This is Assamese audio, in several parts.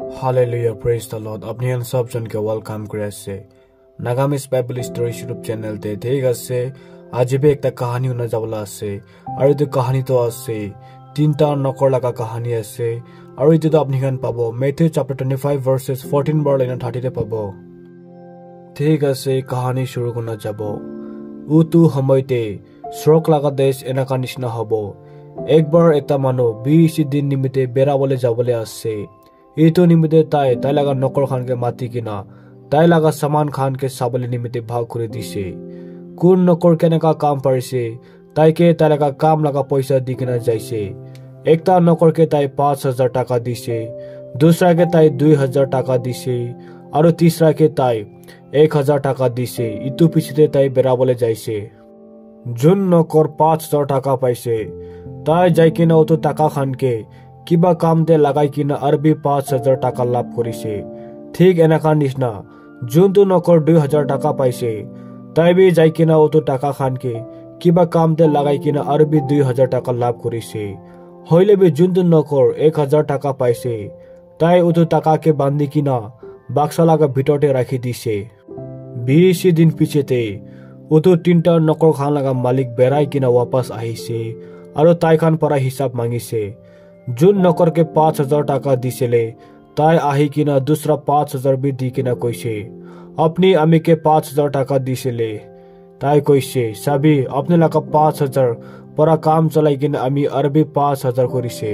Hallelujah, praise the Lord. Apni han sab jon ke welcome kuri ase. Nagamis Bible Story YouTube channel te thik ase. Aji be ekta kahani una jabla ase. Aru etu kahani to ase. Tinta nokor laga kahani ase. Aru etu to apni han pabo. Matthew chapter 25 verses 14 bar line 30 te pabo. Thik ase kahani shuru kuna jabo. Utu hamoite srok laga desh enaka nishna hobo. Ekbar ekta manu 20 din nimite berabole jabole ase. Itu nimite tai laga nokor khan ke mati kina tai laga saman khan ke sabale nimite bhag kore dise. Kun nokor keneka kam parise tai ke tai laga kam laga paisa dikina jaise. Ekta nokor ke tai 5000 taka dise, dusra ke tai 2000 taka dise, aru tisra ke tai 1000 taka dise. Itu pichite tai berabole jaise. Jun nokor 5000 taka paise tai jaikina utu taka khan ke কিবা কাম তে লাগাই কিনা আরবি 5000 টাকা লাভ করিছে ঠিক এনাকা নিশনা জুনটো নকর 2000 টাকা পাইছে তাই বি যাই কিনা ওতো টাকা খানকে কিবা কাম তে লাগাই কিনা আরবি 2000 টাকা লাভ করিছে হইলে বি জুনটো নকর 1000 টাকা পাইছে তাই ওতো টাকাকে বান্ধি কিনা বাক্সা লাগা ভিতরতে রাখি দিছে 20 দিন পিছেতে ওতো তিনটা নকর খান লাগা মালিক বেরাই কিনা वापस আহিছে আৰু তাই খান পৰা হিসাব মাগিছে जुन नकर के 5000 टाका दिसेले ताई आही किना दूसरा 5000 भी दी किना कोइसे अपनी अमी के 5000 टाका दिसेले ताई कोइसे सभी अपने लगा 5000 परा काम चलाई किना अमी अरबी 5000 करिसे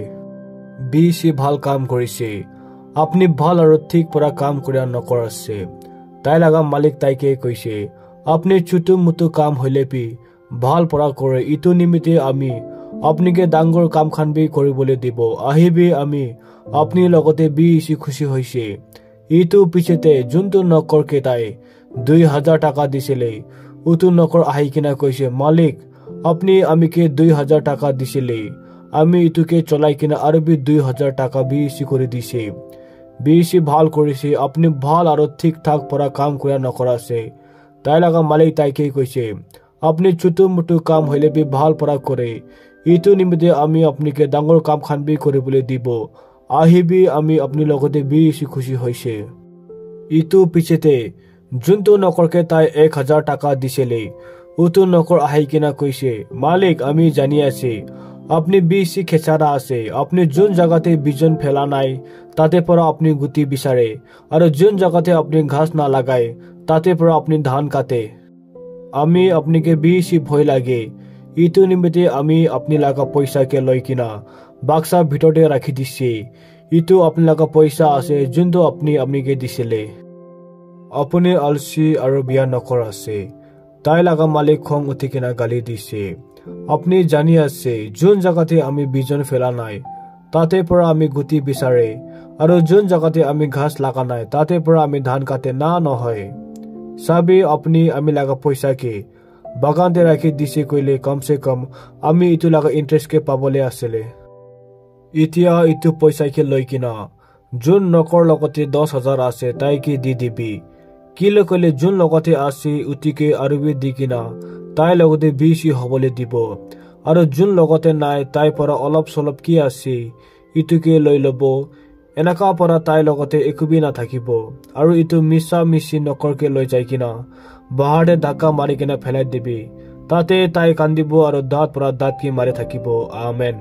बीसी ভাল काम करिसे अपनी ভাল और ठीक परा काम करिया नकर আছে ताई लगा मालिक ताई के कोइसे अपनी छुटु मुटु काम হইলে পি ভাল পরা করে ইতু নিমিতে আমি अपनी के डांगर काम खान भी करिबले দিব আহিবি আমি अपनी লগতে বেশি খুশি হইছে ইতু পিছেতে জুনটো নকৰ কে তাই 2000 টাকা দিছিলে উতু নকৰ আহি কিনা কইছে মালিক আপনি আমি কে 2000 টাকা দিছিলে আমি ইতুকে চলাই কিনা আরবি 2000 টাকা বেশি করে দিছে বেশি ভাল করিছে আপনি ভাল আর ঠিক ঠাক পরা কাম করা নকর আছে তাই লাগা মালিক তাইকে কইছে আপনি ছোট মোটো কাম হইলে বি ভাল পরা করে ইতু নিমিতে আমি আপনিকে ডাঙৰ কাম খান বি কৰিবলৈ দিব আহিবি আমি আপনি লগতে বেশি খুশি হইছে ইতু পিছেতে জুনটো নকৰকে তাই 1000 টাকা দিছিলে উতু নকৰ আহি কিনা কইছে মালিক আমি জানি আছি আপনি বেশি খেচাৰা আছে আপনি জুন জায়গাতে বিজন ফেলা নাই তাতে পৰা আপনি গুটি বিচাৰে আৰু জুন জায়গাতে আপনি ঘাস না লাগায় তাতে পৰা আপনি ধান কাটে আমি আপনিকে বেশি ভয় লাগে ইতু নিমিতে আমি আপনি লাগা পয়সা কে লই কিনা বাক্সা ভিতৰতে ৰাখি দিছে ইতু আপনি লাগা পয়সা আছে জুনটো আপনি কে দিছিলে আপুনি আলসি আৰু বিয়া নকৰ আছে তাই লাগা মালিক খং উঠি কিনা গালি দিছে আপনি জানি আছে জুন জায়গাতে আমি বিজন ফেলা নাই তাতে পৰা আমি গুটি বিচাৰে আৰু জুন জায়গাতে আমি ঘাস লাগা নাই তাতে পৰা আমি ধান কাটে না নহয় সবই আপনি আমি লাগা পয়সা কে বাগান দে রাখি দিছে কইলে কম সে কম আমি ইতু লাগা ইন্টারেস্ট কে পাবলে আসলে ইতিয়া ইতু পয়সা কে লই কিনা জুন নকৰ লগতে 10000 আছে তাই কি দি দিবি কিলে কইলে জুন লগতে আছে উতিকে আরবি দি কিনা তাই লগতে বেশি হবলে দিব আৰু জুন লগতে নাই তাই পৰা অলপ সলপ কি আছে ইতুকে লৈ লব এনেকা পৰা তাই লগতে একবি না থাকিব আৰু ইতু মিছা মিছি নকৰকে লৈ যাই কিনা বাহাৰে ধাক্কা মাৰি কিনা ফেলাই দিবি তাতে তাই কান্দিব আৰু দাঁত পৰা দাঁত কি মাৰি থাকিব আমেন।